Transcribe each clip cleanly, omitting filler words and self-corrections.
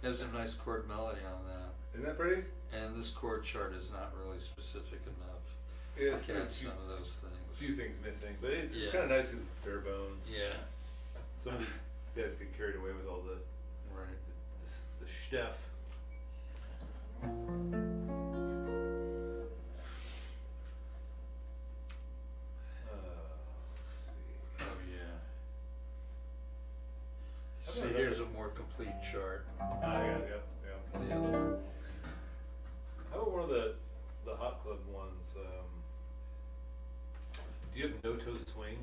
Has a nice chord melody on that. Isn't that pretty? And this chord chart is not really specific enough Yeah, to catch some of those a things. few things missing, but it's Yeah. kind of nice because it's bare bones. Yeah. Some of these guys get carried away with all the Right. the stuff. Let's see. Oh yeah. How See, about here's another- a more complete chart. Yeah. The other one. How about one of the hot club ones? Do you have no toe swing?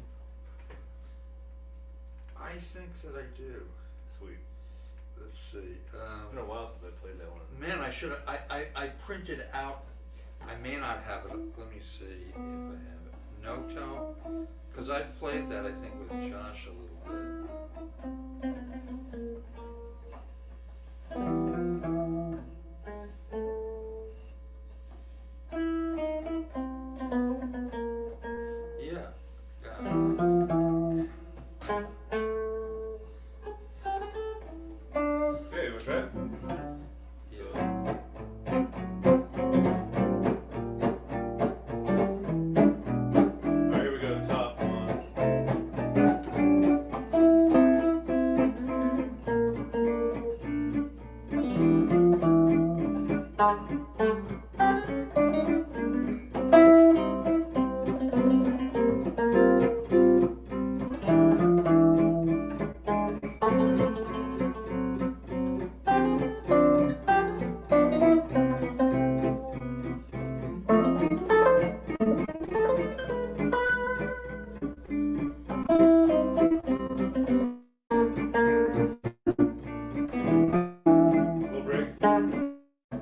I think that I do. Sweet. Let's see. It's been a while since I played that one. Man, I should have. I printed out. I may not have it. Let me see if I have it. No tone, because I've played that I think with Josh a little bit. Yeah, got it. Okay, what's that? Alright, here we go, top one. Little break.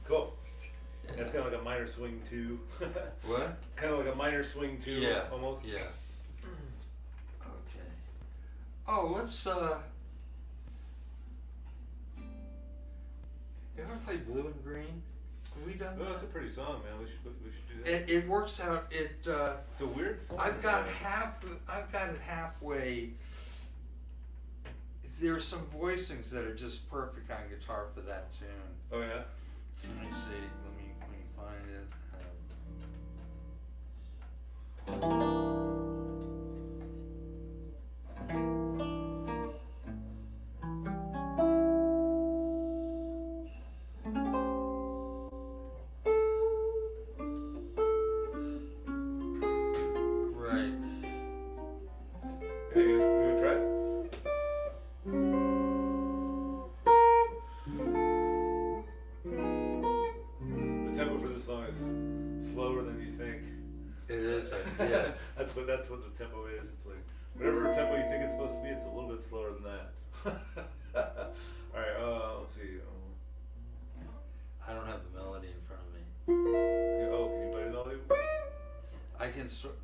Cool. That's kind of like a minor swing too. What? Kind of like a minor swing too. Yeah. Almost. Yeah. Okay. Oh, let's. You ever play Blue and Green? Have we done No, that? it's a pretty song, man. We should do that. It works out. It's a weird form. I've got it halfway. There's some voicings that are just perfect on guitar for that tune. Oh yeah. Let me see. Let me find it. Right. Yeah, you gonna try it? The tempo for this song is slower than you think. It is. Yeah. that's what the tempo is. It's like whatever tempo you think it's supposed to be, it's a little bit slower than that. All right. Let's see. I don't have the melody in front of me. Okay, oh, can you play the melody? I can sort.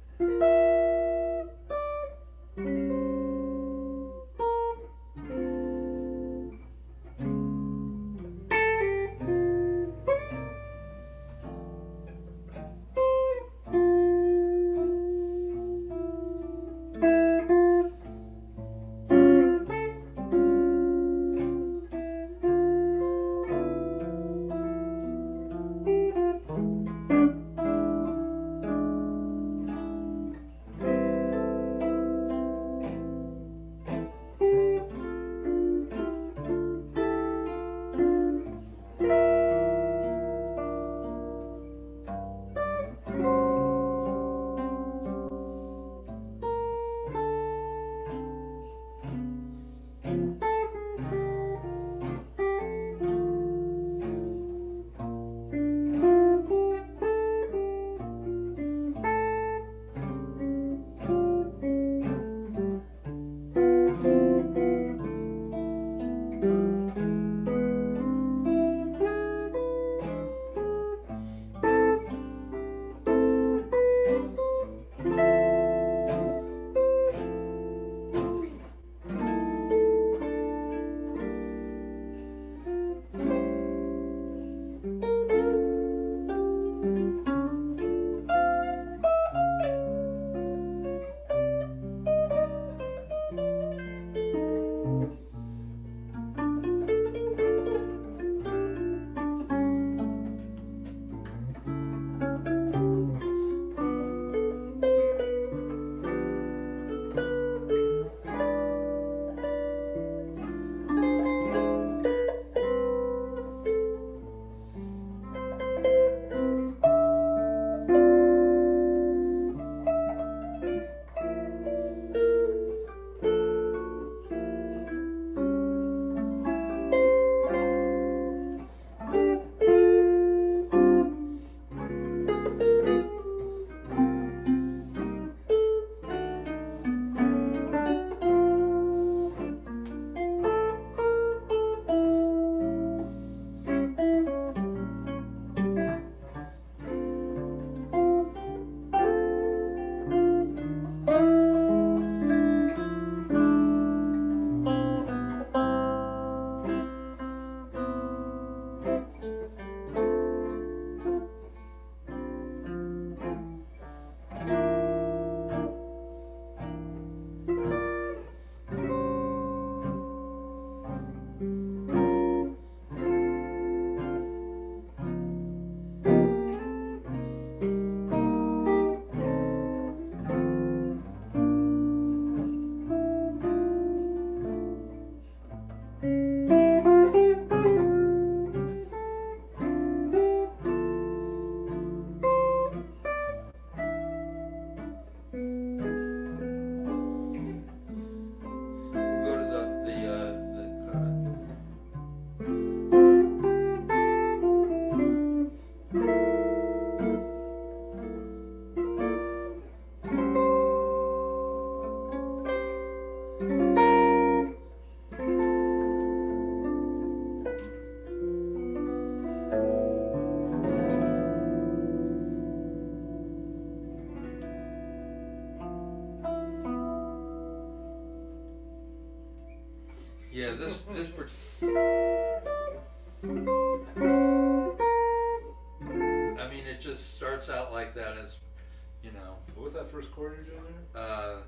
Yeah, this like that as, you know. What was that first chord you're doing there?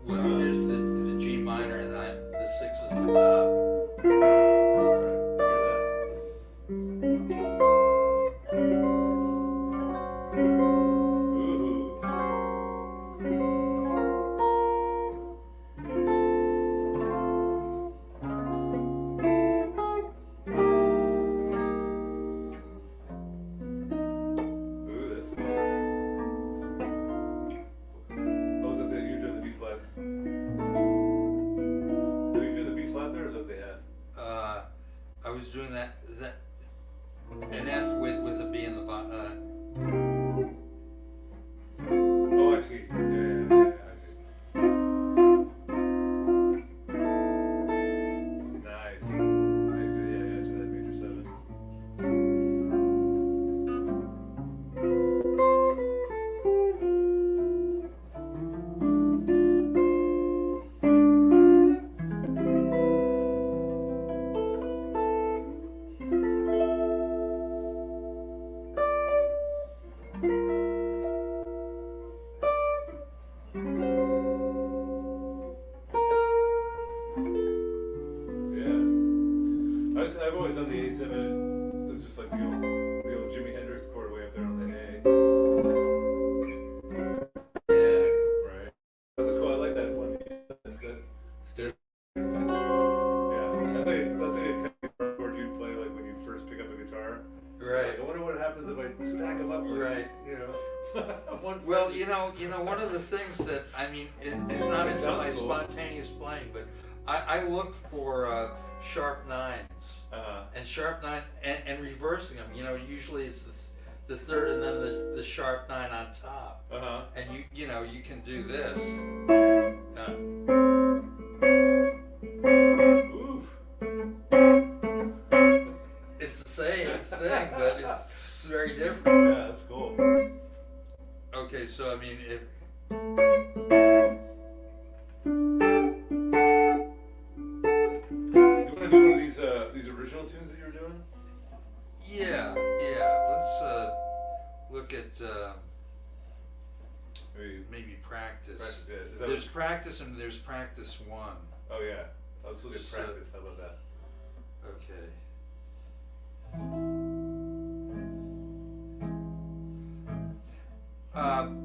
Well, there's the G minor and the 6 is on top. I was doing that an F with a B in the bottom. Oh, I see. Yeah, I see. Nice. Yeah, so that major 7. I've always done the A7. It's just like the old Jimi Hendrix chord way up there on the A. Yeah. Right. That's cool. I like that one. That stair. Yeah. That's a kind of chord you play like when you first pick up a guitar. Right. Like, I wonder what happens if I stack them up. Like, right. You know. Well, you know, one of the things that it's not into my cool. spontaneous playing, but I look for sharp 9s and sharp 9 and reversing them. You know, usually it's the 3rd and then the sharp 9 on top. And you know you can do this. It's the same thing, but it's very different. Yeah, that's cool. Okay, so I mean if. These original tunes that you were doing? Yeah. Let's look at maybe practice. Yeah. There's practice and there's practice 1. Oh yeah. Let's look at practice. How about that? Okay.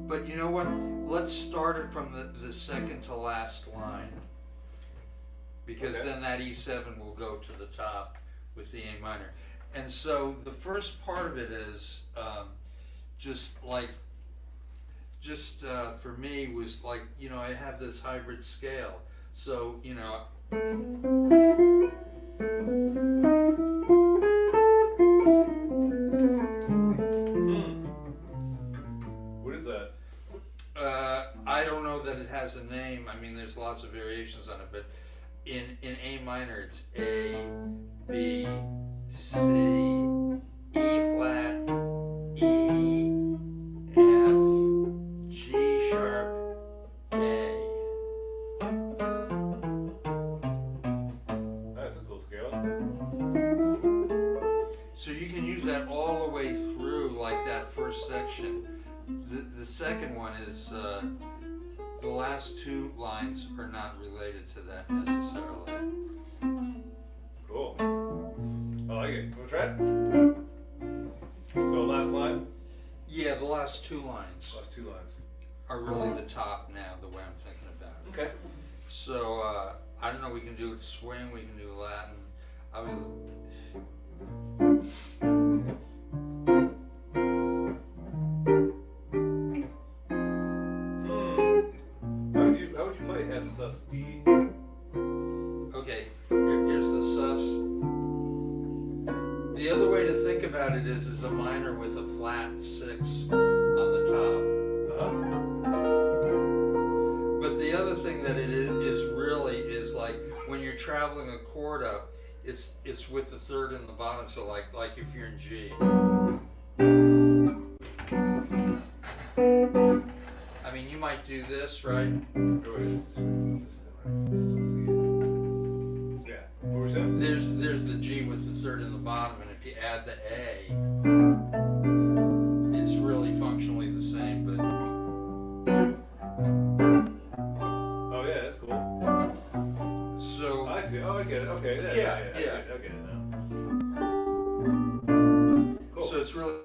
But you know what? Let's start it from the second to last line. Because then that E7 will go to the top with the A minor. And so the first part of it is for me was like, you know, I have this hybrid scale. So, you know. What is that? I don't know that it has a name. I mean, there's lots of variations on it, but in A minor, it's A, B, C, E flat, E, F, G sharp, A. That's a cool scale. So you can use that all the way through, like that first section. The second one is the last 2 lines are not related to that necessarily. Cool. I like it. Want to try it? So last line? Yeah, the last 2 lines Last 2 lines. are really the top now, the way I'm thinking about it. Okay. So I don't know, we can do it swing, we can do Latin. I was. How would you play F sus D? Okay, here's the sus. The other way to think about it is a minor with a flat 6 on the top. But the other thing that it is really is like when you're traveling a chord up, it's with the 3rd in the bottom. So like if you're in G. I mean, you might do this, right? Yeah. What was that? There's the G with the 3rd in the bottom, and if you add the A, it's really functionally the okay, Yeah, I yeah. get it now. Cool. So it's really.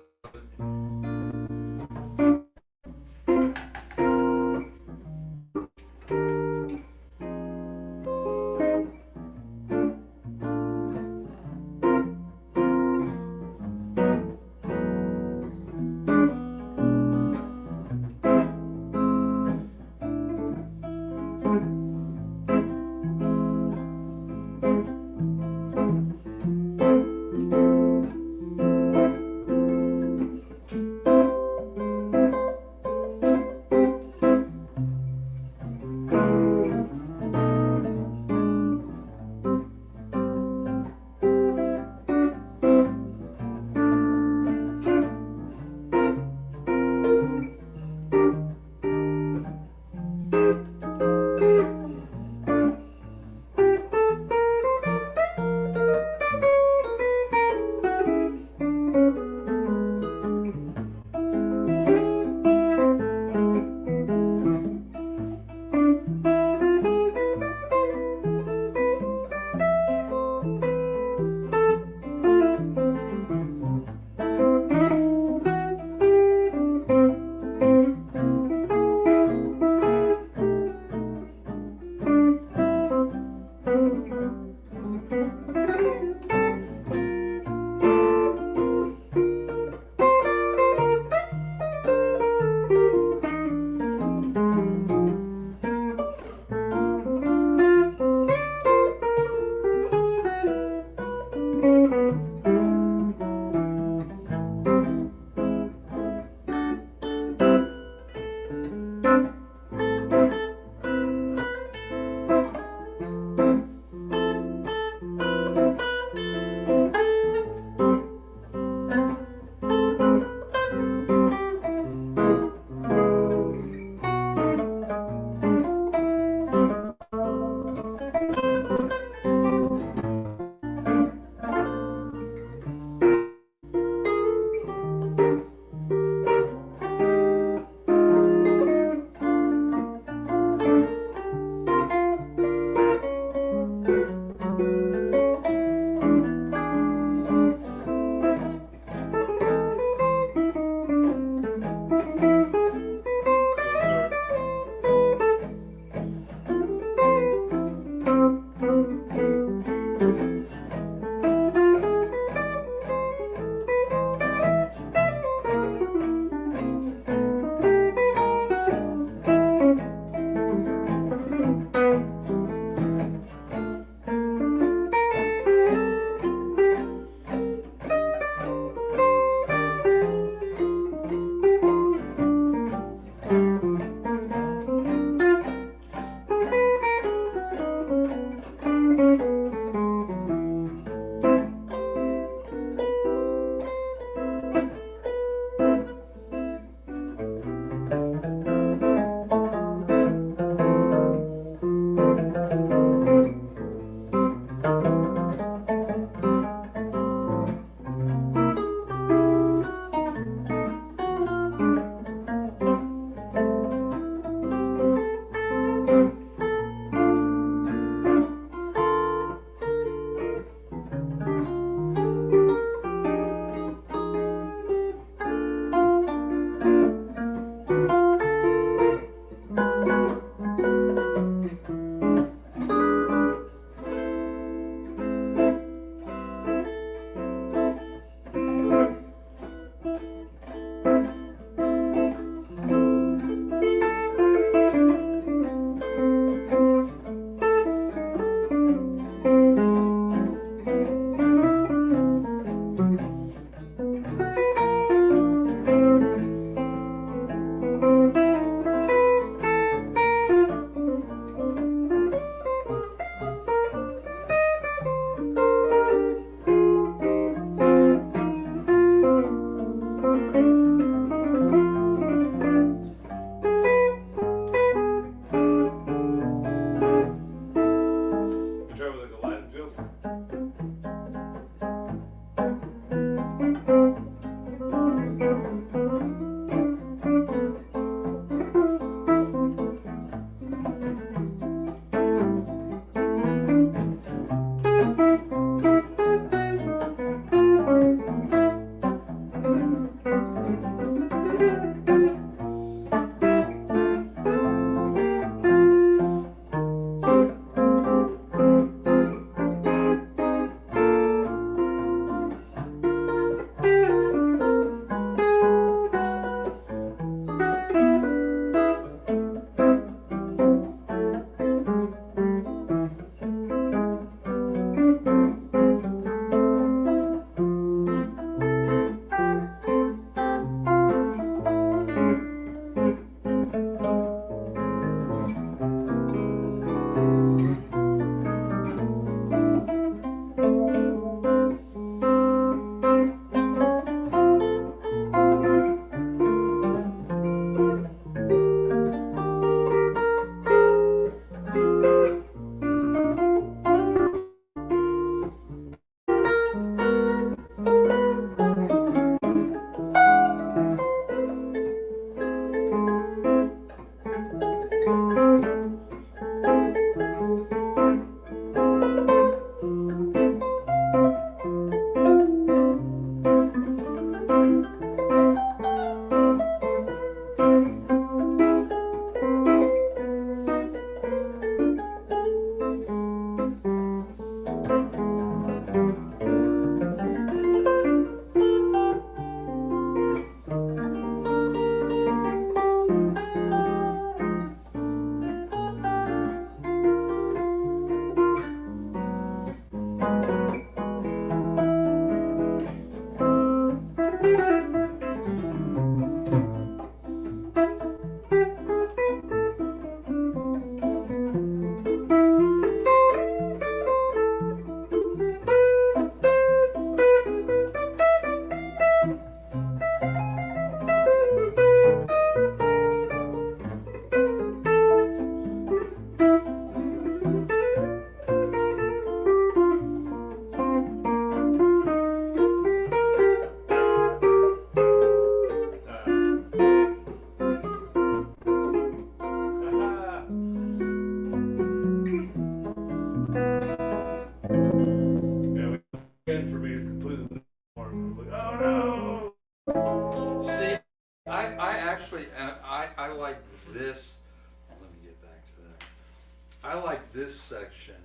this section,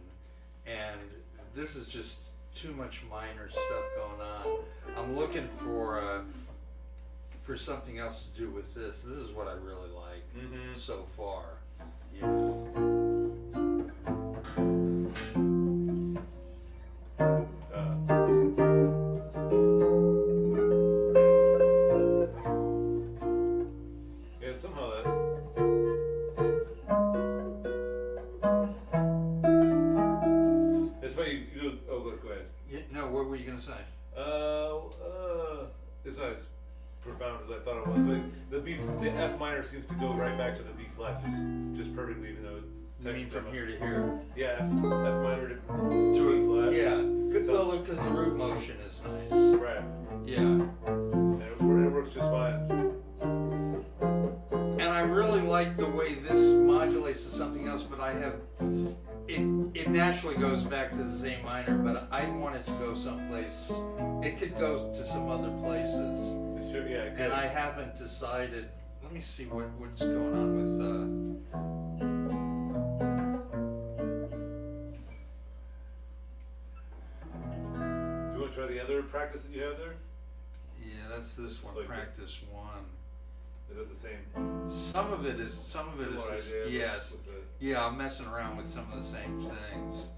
and this is just too much minor stuff going on. I'm looking for something else to do with this. This is what I really like so far. You know. And somehow that. It's funny. Oh, go ahead. Yeah, no, what were you gonna say? It's not as profound as I thought it was, but the F minor seems to go right back to the B flat, just perfectly, even though. You mean from here to here? Yeah, F minor to B flat. Yeah, because the root motion is nice. Right. Yeah. And it works just fine. And I really like the way this modulates to something else, but I have it naturally goes back to the same minor, but I want it to go someplace. It could go to some other places. Sure, yeah. Good. And I haven't decided. Let me see what's going on with. Do you want to try the other practice that you have there? Yeah, that's this one. Like practice one. Is that the same? Some of it is. Similar Just, idea, yes. with the- Yeah, I'm messing around with some of the same things.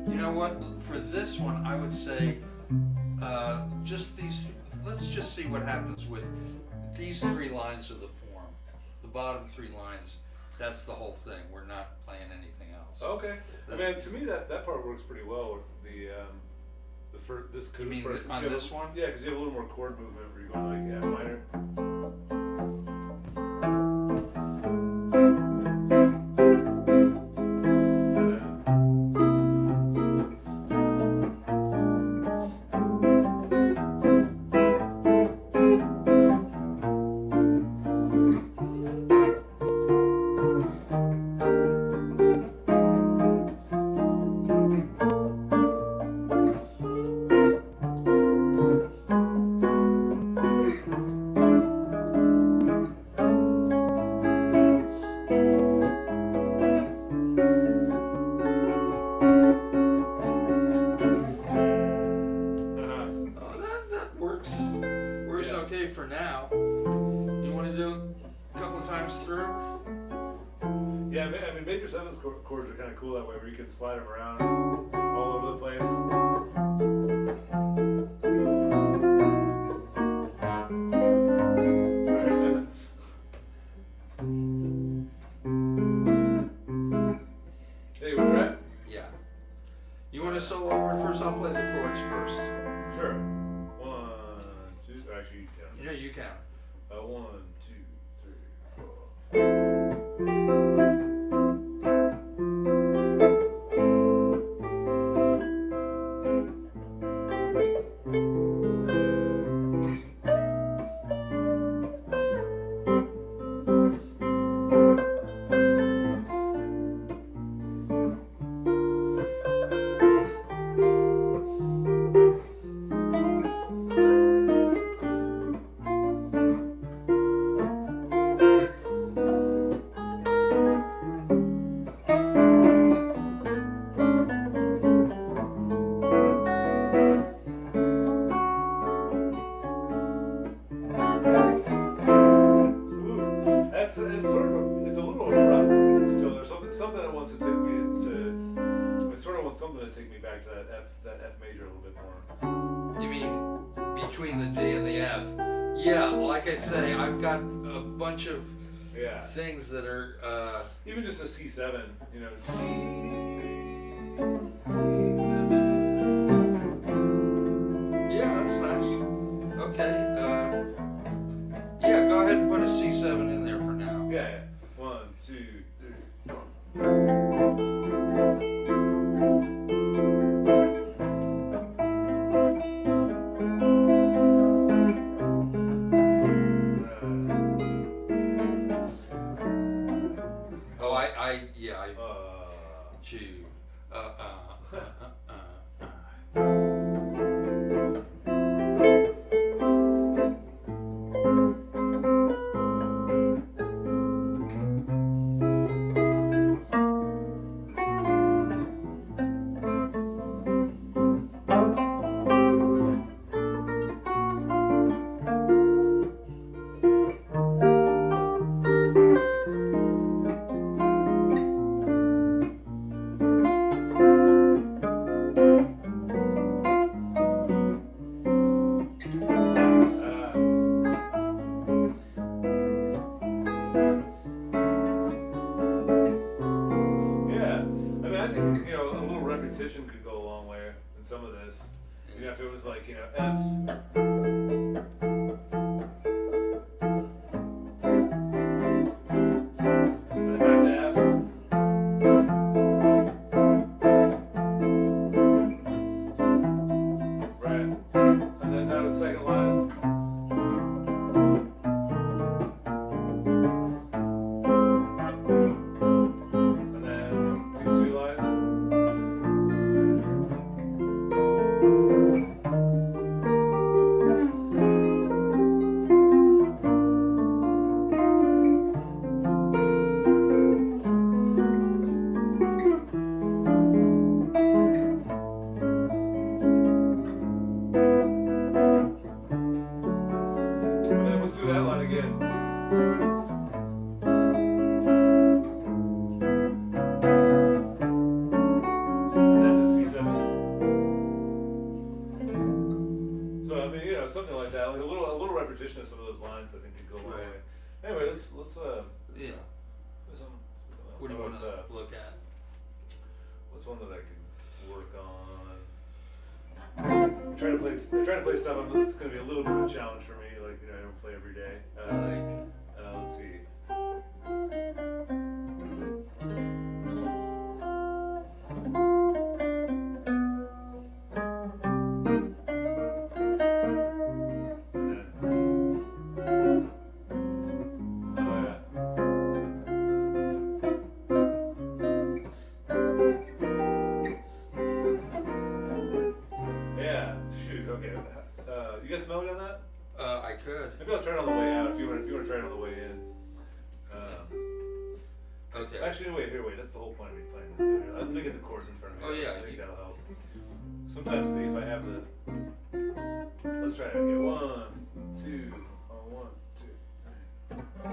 You know what? For this one, I would say just these. Let's just see what happens with these 3 lines of the form. The bottom 3 lines. That's the whole thing. We're not playing anything else. Okay. I mean, to me that part works pretty well. The first this could. You mean first, on this one? Yeah, because you have a little more chord movement where you're going like F minor. Okay for now. You want to do a couple of times through? Yeah, I mean, major 7th chords are kind of cool that way, where you can slide them around all over the place. Hey, we'll try it? Yeah. You want to solo over it first? I'll play the chords first. Sure. 1, 2, actually, yeah. You know, you count. 1, 2, 3, something to take me back to that F major a little bit more. You mean between the D and the F? Yeah, like I say, I've got a bunch of things that are even just a C7, you know. Yeah, that's nice. Okay. Yeah, go ahead and put a C7 in there for now. Yeah. 1, 2, 3, 4. was like, F. And then back to F. Right. And then now the second line. And then these two lines. And then let's do that line again. And then the C7. So I mean, something like that, like a little repetition of some of those lines. I think could go a long Right. way. Anyway, let's Yeah. some- What do you how want about, to look at? what's one that I could work on? I'm trying to play stuff. It's going to be a little bit of a challenge for me. Like I don't play every day. Let's see. Oh yeah. Yeah. Shoot. Okay. You got the melody on that? I could. Maybe I'll try it on the way out if you want to try it on the way in. Okay. Actually, wait. That's the whole point of me playing this. Let me get the chords in front of me. Oh, yeah, I think you- that'll help. Sometimes if I have the. Let's try it again. 1, 2. 1, 2, 3.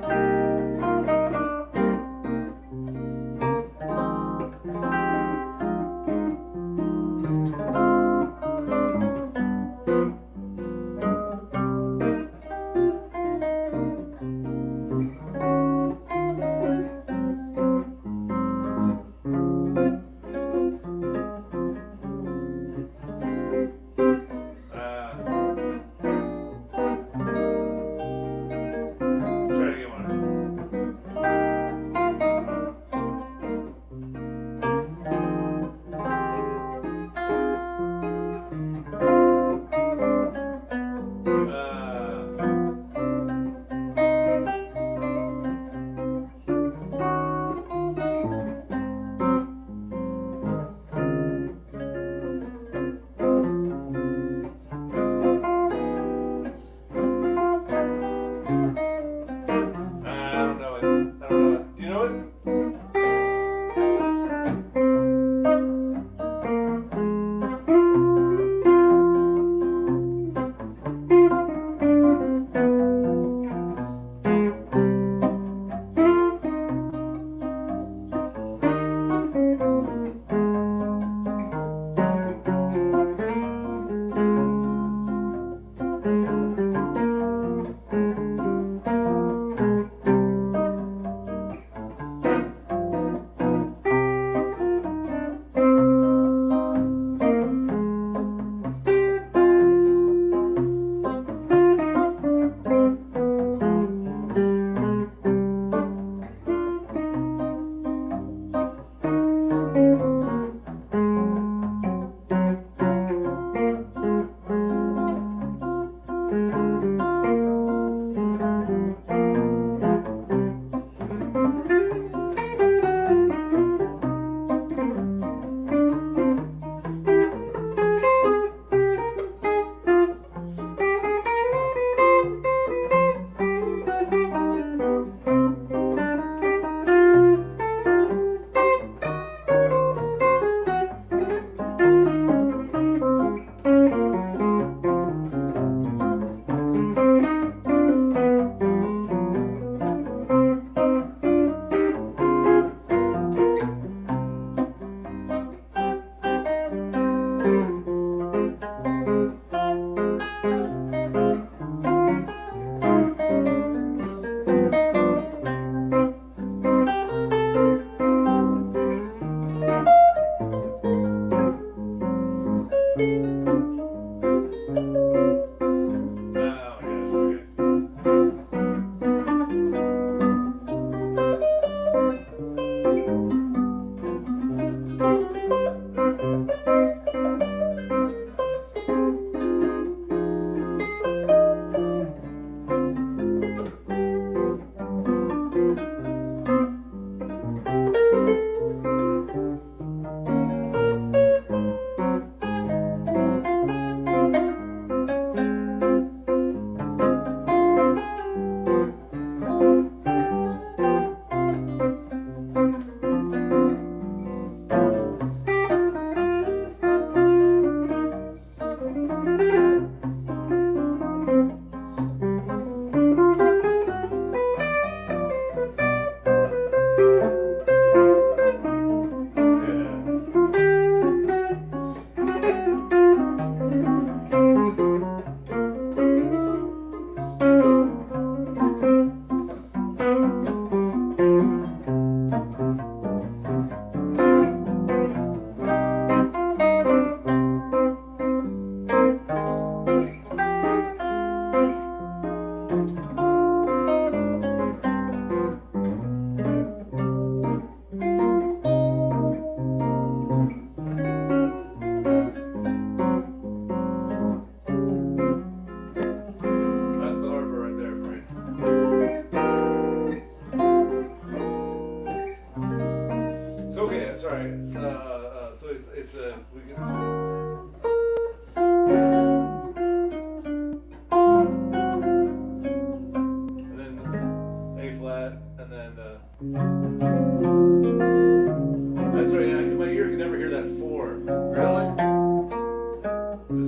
That's right. My ear can never hear that 4. Really?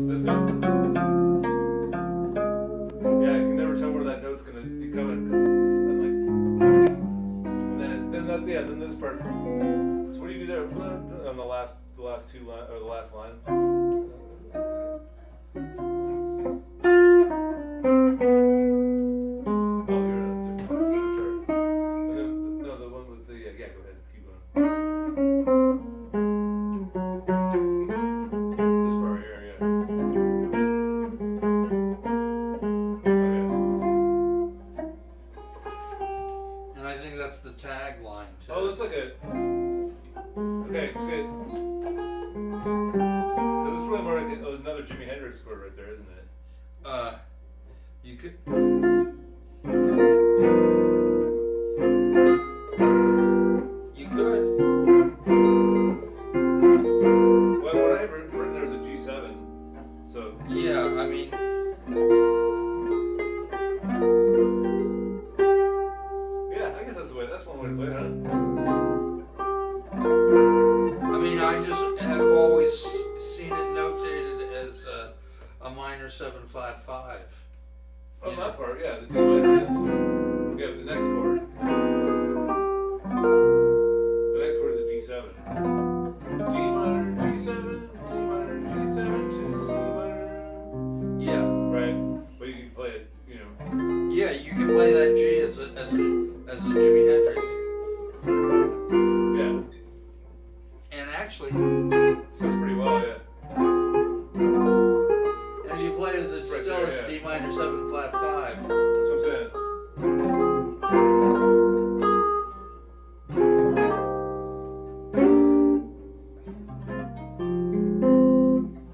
This note. Yeah, I can never tell where that note's gonna be coming because I'm like, and then this part. So what do you do there on the last 2 line or the last line? Oh, you're in a different one. Sure. And then, no, the one with the yeah. Go ahead, keep going. This part here, yeah. And I think that's the tagline too. Oh, it's like a. Okay, see it. Because it's really more like another Jimi Hendrix chord right there, isn't it? You could. You could. Well, what I have written there is a G7. So. Yeah, I mean. Yeah, I guess that's the way. That's one way to play it, huh? I mean, I just have always seen it notated as a minor 7-flat-5. Oh, that part, yeah. The D minor is. Yeah, but the next chord. The next chord is a G7. D minor, G7, D minor, G7 to C minor. Yeah. Right? But you can play it, you know. Yeah, you can play that G as a Jimi Hendrix. Yeah. And actually, Sounds pretty well, yeah. and if you play it as it's Right still there, as yeah. D minor 7-flat-5. That's what I'm saying.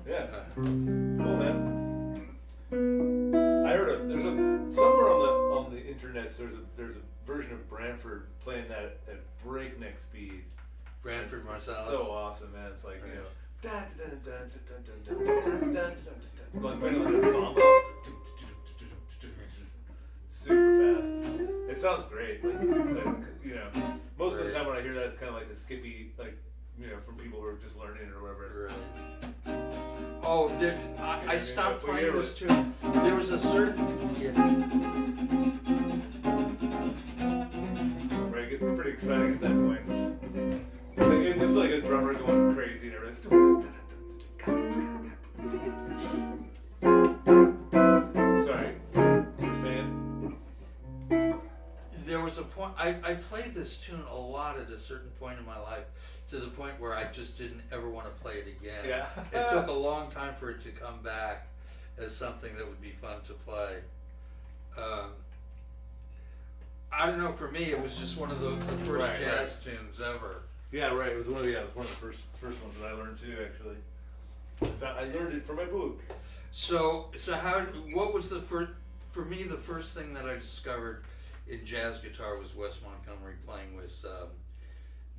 Yeah. Cool, man. I heard there's somewhere on the internet there's a version of Branford playing that at breakneck speed. Branford It's Marsalis. so awesome, man. It's like, you Right. know, like playing like a samba. Super fast. It sounds great. Like, you know, most of the time when I hear that, it's kind of like a skippy, like, you know, from people who are just learning it or whatever. Right. Oh, I stopped playing this tune. There was a certain. Yeah. Right, it gets pretty exciting at that point. It's like a drummer going crazy and everything. Sorry, you were saying? There was a point. I played this tune a lot at a certain point in my life, to the point where I just didn't ever want to play it again. Yeah. It took a long time for it to come back as something that would be fun to play. I don't know. For me, it was just one of the first Right, jazz tunes ever. Yeah, right. It was one of the first ones that I learned too. Actually, I learned it from my book. So what was the first? For me, the first thing that I discovered in jazz guitar was Wes Montgomery playing with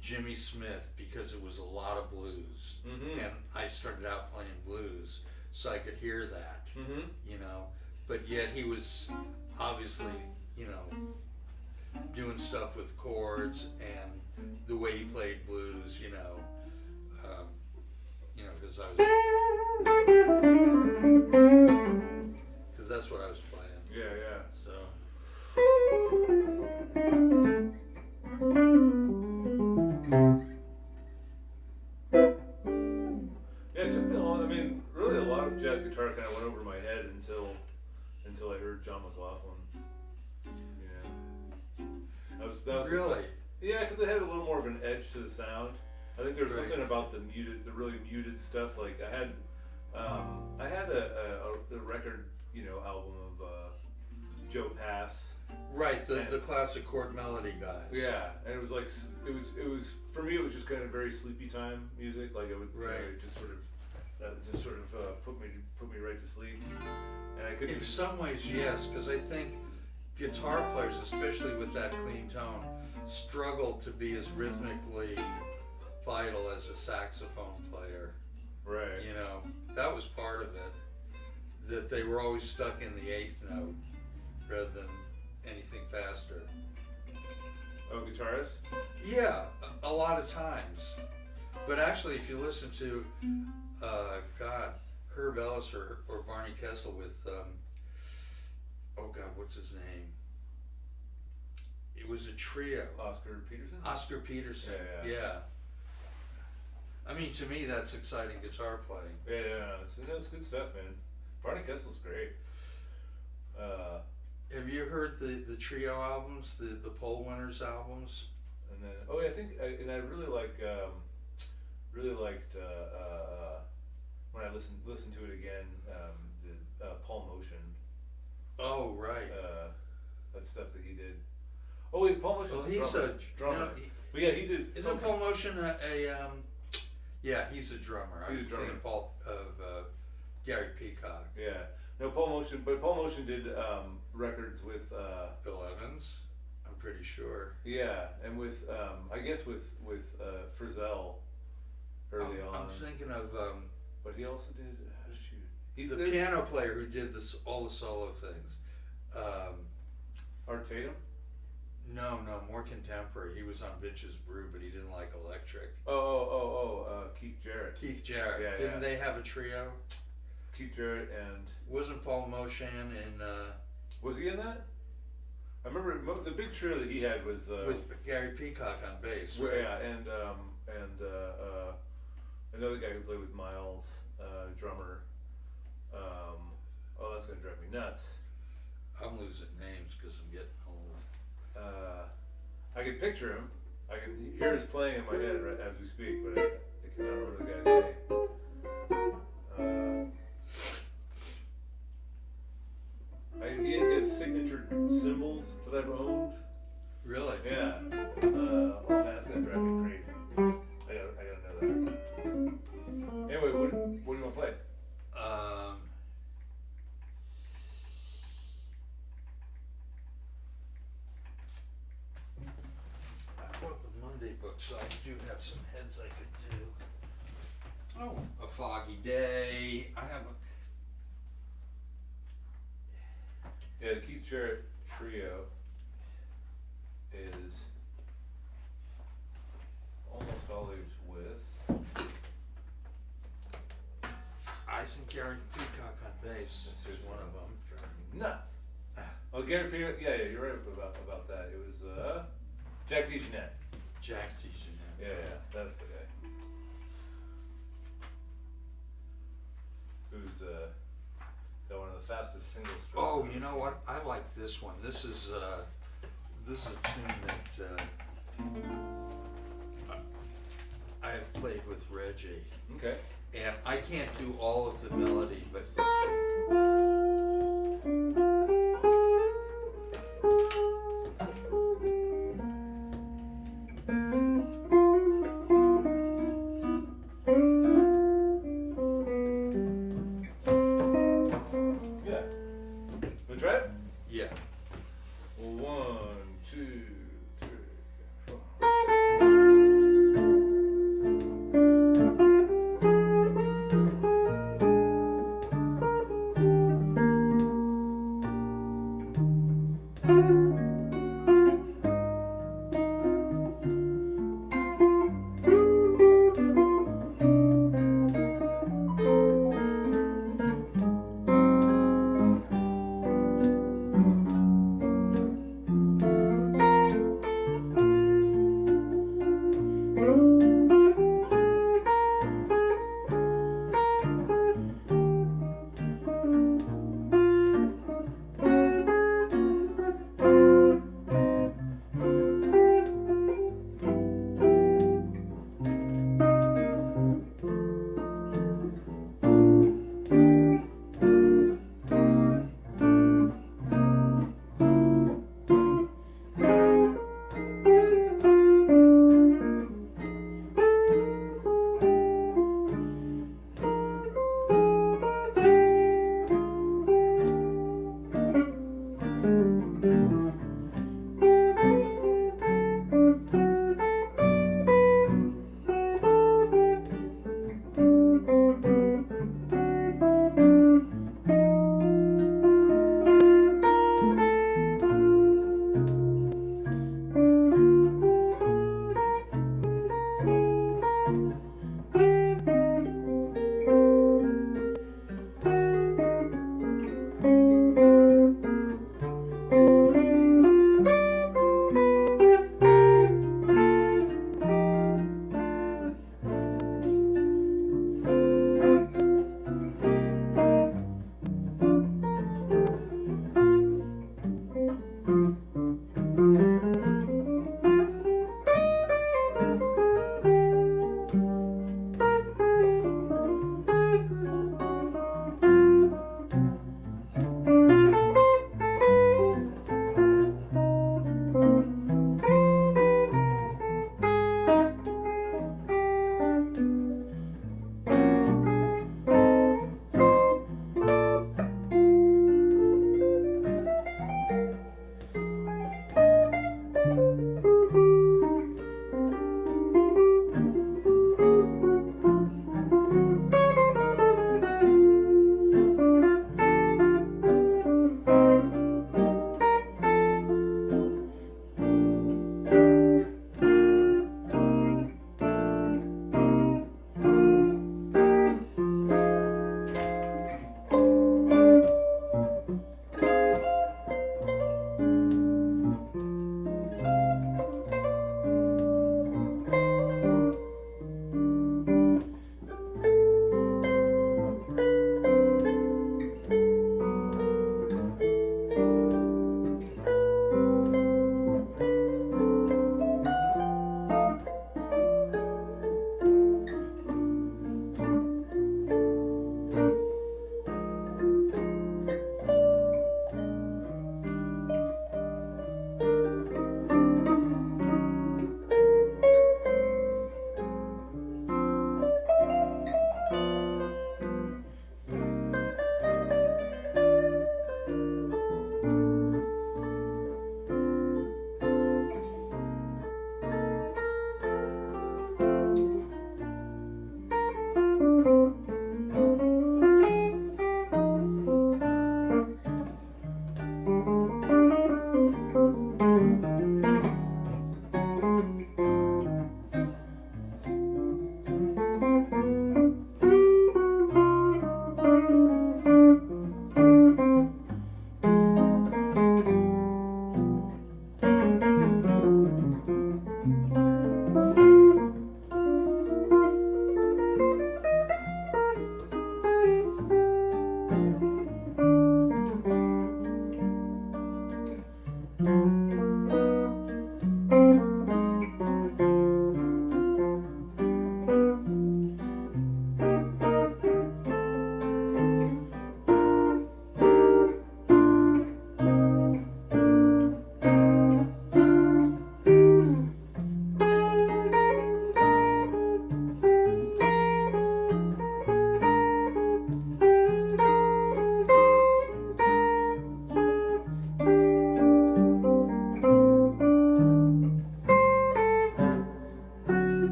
Jimmy Smith, because it was a lot of blues, and I started out playing blues, so I could hear that, you know. But yet he was obviously, you know, doing stuff with chords and the way he played blues, you know, because that's what I was playing. Yeah, yeah. So. Yeah, it took me a long. I mean, really, a lot of jazz guitar kind of went over my head until I heard John McLaughlin. Yeah, that was Really? Yeah, because it had a little more of an edge to the sound. I think there was Right. something about the really muted stuff. Like I had a record, you know, album of Joe Pass. Right, the classic chord melody guys. Yeah, and it was like it was for me. It was just kind of very sleepy time music. Like it would Right. just sort of put me right to sleep. And I couldn't. In some ways, yes, because I think guitar players, especially with that clean tone, struggle to be as rhythmically vital as a saxophone player. Right. You know, that was part of it. That they were always stuck in the eighth note rather than anything faster. Oh, guitarist? Yeah, a lot of times. But actually, if you listen to, Herb Ellis or Barney Kessel with, oh God, what's his name? It was a trio. Oscar Peterson? Oscar Peterson. Yeah. Yeah. I mean, to me, that's exciting guitar playing. Yeah, it's good stuff, man. Barney Kessel's great. Have you heard the trio albums, the Poll Winners albums? And then, oh yeah, I really liked when I listened to it again, the Paul Motion. Oh, right. That stuff that he did. Oh wait, Paul Motion's Well, he's a drummer. No, But yeah, he did. Isn't Paul Motion yeah, he's a drummer. He's a I was drummer. thinking of Gary Peacock. Yeah. No, Paul Motion did records with Bill Evans, I'm pretty sure. yeah, and with I guess with Frizzell early on. I'm thinking of But he also did the piano player who did all the solo things. Art Tatum. No, more contemporary. He was on Bitches Brew, but he didn't like electric. Keith Jarrett. Keith Jarrett. Yeah, Didn't yeah. they have a trio? Keith Jarrett and Wasn't Paul Motion in was he in that? I remember the big trio that he had was with Gary Peacock on bass? well, Right? yeah, and another guy who played with Miles, drummer. Oh, that's gonna drive me nuts. I'm losing names because I'm getting old. I can picture him. I can hear his playing in my head right as we speak, but I cannot remember the guy's name. He has signature cymbals that I've owned. Really? Yeah. Oh man, that's gonna drive me crazy. I gotta know that. Anyway, what do you want to play? I brought the Monday book, so I do have some heads I could do. Oh, A Foggy Day. I have Yeah, the Keith Jarrett trio is almost always with. I think Gary Peacock on bass is one of them. Nuts. Oh, Gary Peacock. Yeah, you're right about that. It was Jack DeJohnette. Jack DeJohnette. Yeah, that's the guy. Who's got one of the fastest single strokes. Oh, you know what? I like this one. This is a tune that I have played with Reggie. Okay. And I can't do all of the melody, but Yeah. We try it? yeah. 1, 2, 3, 4.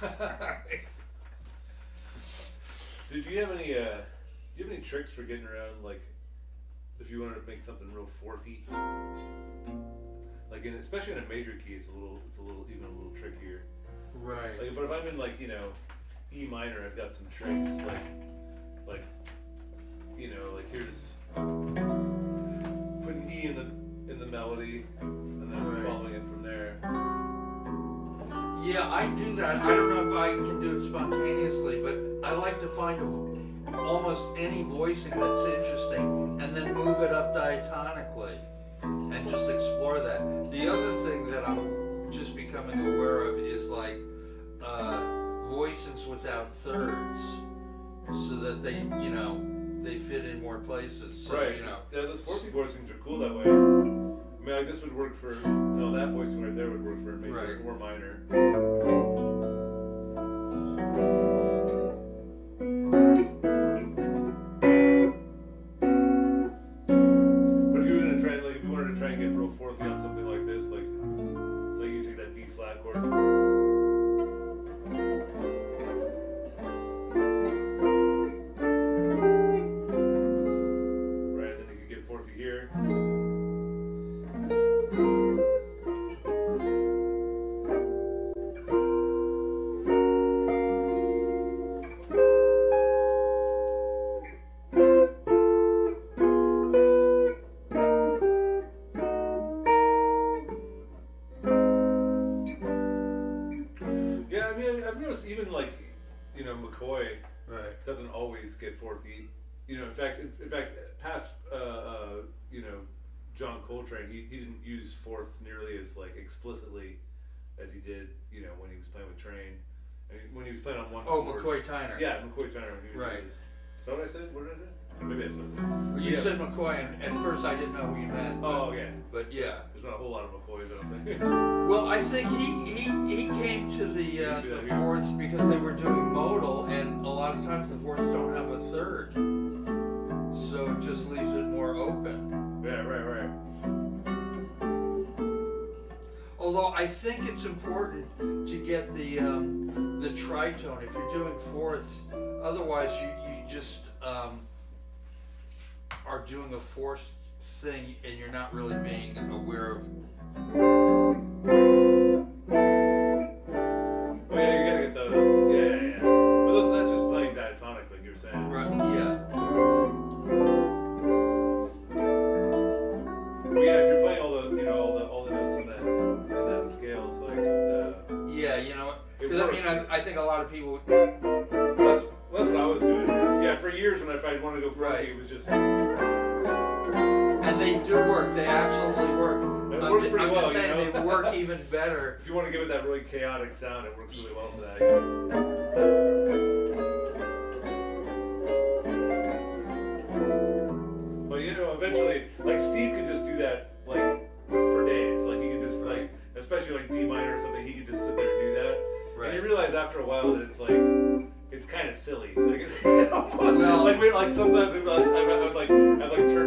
So do you have any tricks for getting around, like, if you wanted to make something real fourthy? Like, especially in a major key, it's a little even a little trickier. Right. Like, but if I'm in, like, E minor, I've got some tricks, like, like here's putting E in the melody, and then Right. following it from there. Yeah, I do that. I don't know if I can do it spontaneously, but I like to find almost any voicing that's interesting and then move it up diatonically and just explore that. The other thing that I'm just becoming aware of is like voicings without thirds so that they fit in more places. So, Right. Yeah, those 4th voicings are cool that way. I mean, like, this would work for, that voicing right there would work for major Right. or minor. But if you wanted to try and get real fourthy on something like this, like you take that B flat chord. Right, and then you could get fourthy here. I've noticed even like, McCoy Right. doesn't always get fourthy. In fact, past, John Coltrane, he didn't use fourths nearly as like explicitly as he did, when he was playing with Train. I mean, when he was playing on one. Oh, chord. McCoy Tyner. Yeah, McCoy Tyner. When he would Right. do this. Is that what I said? What did I say? Maybe I said. Well, you said McCoy, and at first I didn't know who you meant. Oh, yeah. But yeah. There's not a whole lot of McCoys, I don't think. Well, I think he came to the fourths because they were doing modal, and a lot of times the fourths don't have a third, so it just leaves it more open. Yeah, right. Although I think it's important to get the tritone if you're doing fourths. Otherwise, you just are doing a forced thing, and you're not really being aware of. Oh yeah, you gotta get those. Yeah. But that's just playing diatonic, like you were saying. Right. Yeah. But yeah, if you're playing all the notes in that scale, it's like. Yeah, because I mean, I think a lot of people. That's what I was doing. Yeah, for years when if I wanted to go Right. it was just. And they do work. They absolutely work. It works pretty I'm well, just saying you know? they work even better. If you want to give it that really chaotic sound, it works really well for that. But eventually, like Steve could just do that like for days. Like he could just like, especially like D minor or something, he could just sit there and do that. Right. And you realize after a while that it's like. It's kind of silly. Like, sometimes I've turned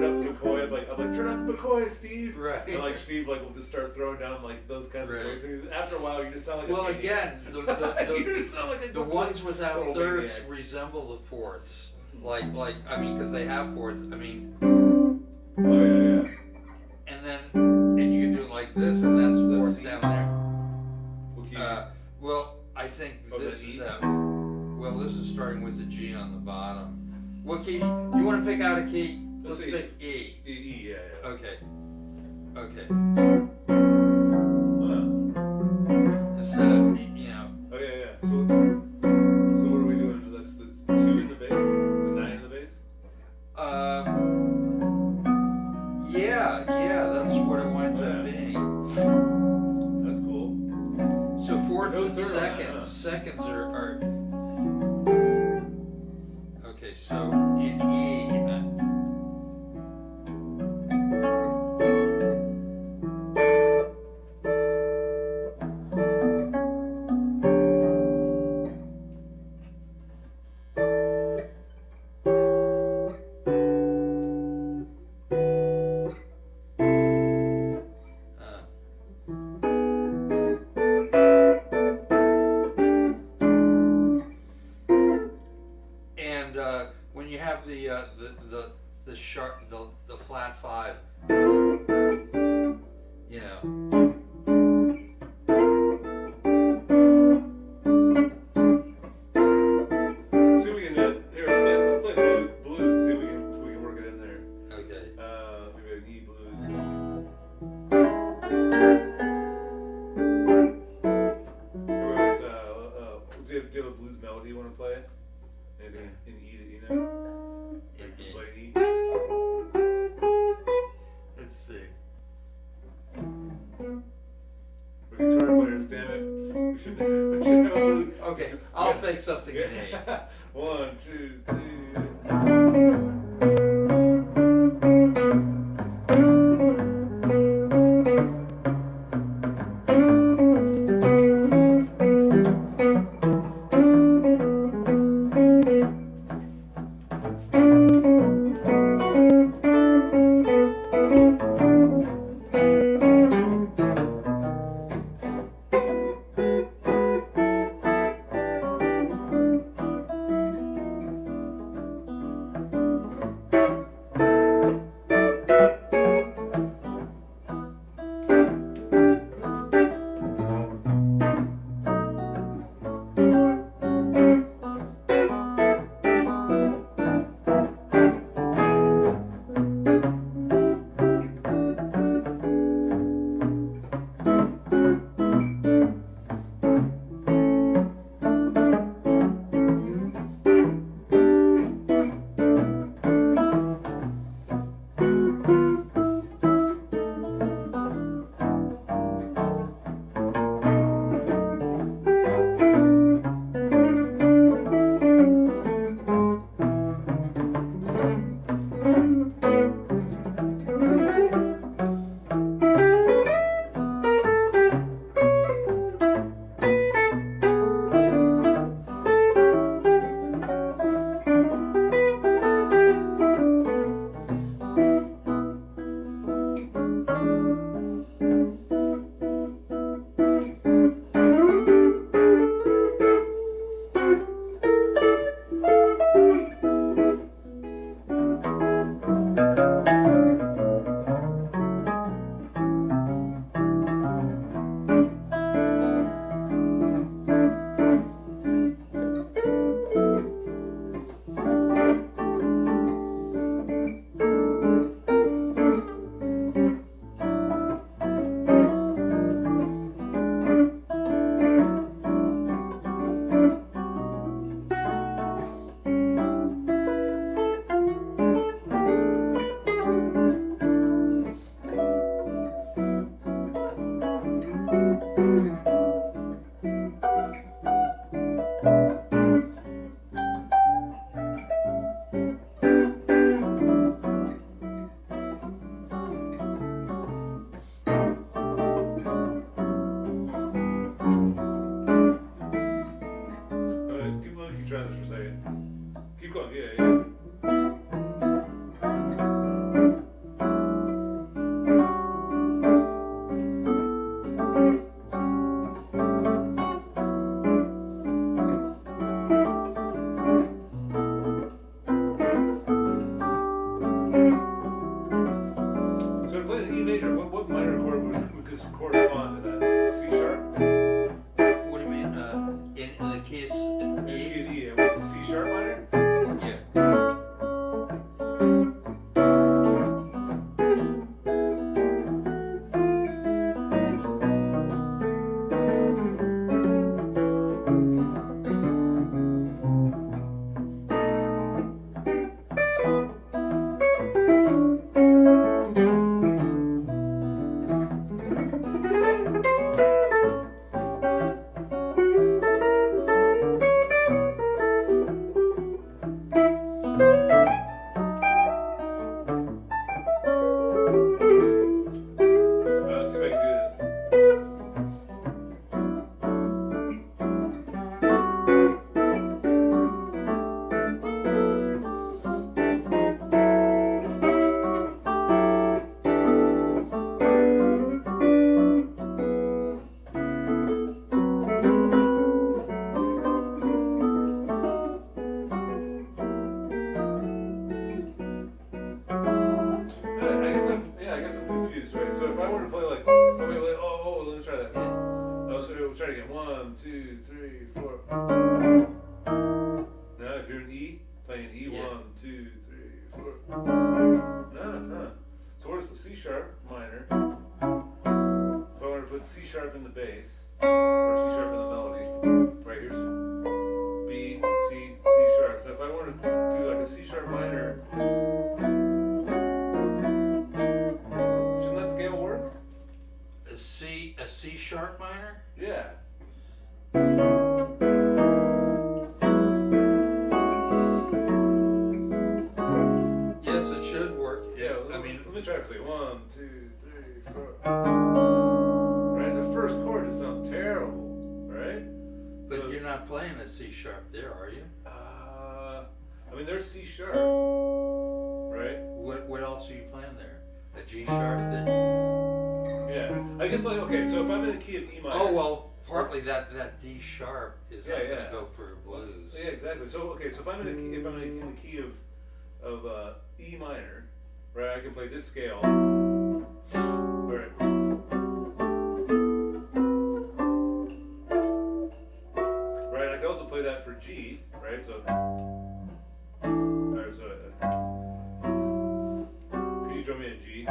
up the McCoy. I've like turn up the McCoy, Steve. Right. And like Steve will just start throwing down like those kinds Right. of voices. After a while, you just sound like. Well, a maniac. again, You just sound like a the ones without total thirds maniac. resemble the fourths. Like I mean, because they have fourths. I mean. Oh yeah. And you can do it like this, and that's fourth C? down there. What key? Well, I think this that's is E? well, this is starting with the G on the bottom. What key? You want to pick out a key? Let's E. pick E. E, yeah. Okay. Huh. Instead of Oh yeah. So what are we doing? That's the 2 in the bass, the 9 in the bass. Yeah, that's what it winds up Yeah. being. That's cool. So fourths No and third on that, seconds. huh? Seconds are. Okay, so in E. the sharp, the flat 5. You know. See if we can here. Let's play blues and see if we can work it in there. Okay. Maybe an E blues. Do you have a blues melody you want to play? Anything in E that you know? In E. Play an E. Let's see. We're guitar players, damn it. We should have a blues. Okay, I'll fake something in E. 1, 2, 3. Try this for a second. Keep going, yeah. So to play the E major, what minor chord would correspond to that? C sharp? What do you mean? In the case in E? C sharp minor? Yeah. we'll try it again. 1, 2, 3, 4. Now, if you're in E, playing E. Yeah. 1, 2, 3, 4. No. So where's the C sharp minor? If I want to put C sharp in the bass, or C sharp in the melody, right here's B, C, C sharp. Now if I want to do like a C sharp minor, shouldn't that scale work? A C sharp minor? Yeah. Yes, it should work. Yeah, I mean, let me try to play 1, 2, 3, 4. Right, the first chord just sounds terrible, right? but So- you're not playing a C sharp there, are you? I mean, there's C sharp, right? What else are you playing there? A G sharp then? Yeah. I guess like okay, so if I'm in the key of E minor. Oh well, partly that D sharp is not Yeah. going to go for blues. Yeah, exactly. So okay, so if I'm in the key, in the key of E minor, right? I can play this scale. All right. Right. I can also play that for G, right? So. All right. So. Can you drum me a G?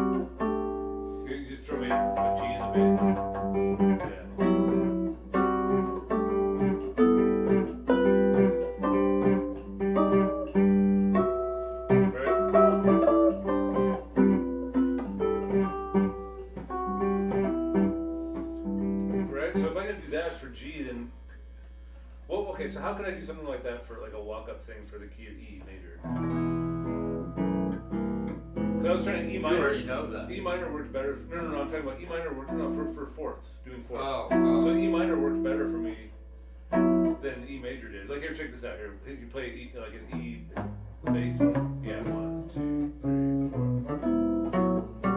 Can you just drum me a G in the bass? Yeah. Right, so if I can do that for G, then, well, okay, so how can I do something like that for like a walk-up thing for the key of E major? 'Cause I was trying to E You minor. already know that. E minor worked better. No, I'm talking about E minor worked for fourths, doing fourths. Oh, So E minor worked better for me than E major did. Like here, check this out. Here, you play E, like an E bass. Yeah, 1, 2, 3, 4.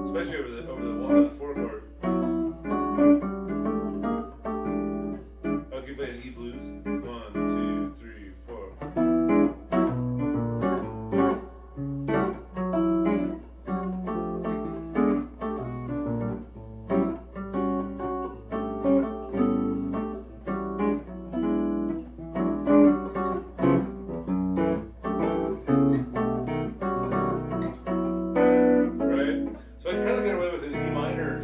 Especially over the 4 chord. Oh, can you play an E blues? 1, 2, 3, 4. Right? So I kind of get away with an E minor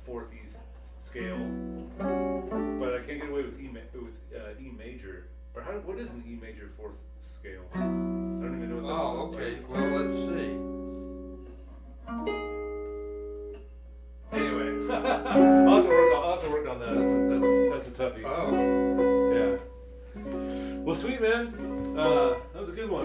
fourth E scale, but I can't get away with E major. Or what is an E major fourth scale? I don't even know what that Oh, okay. Well, let's see. Anyway, I'll have to work on that. That's a toughie. Oh. Yeah. Well, sweet man. That was a good one.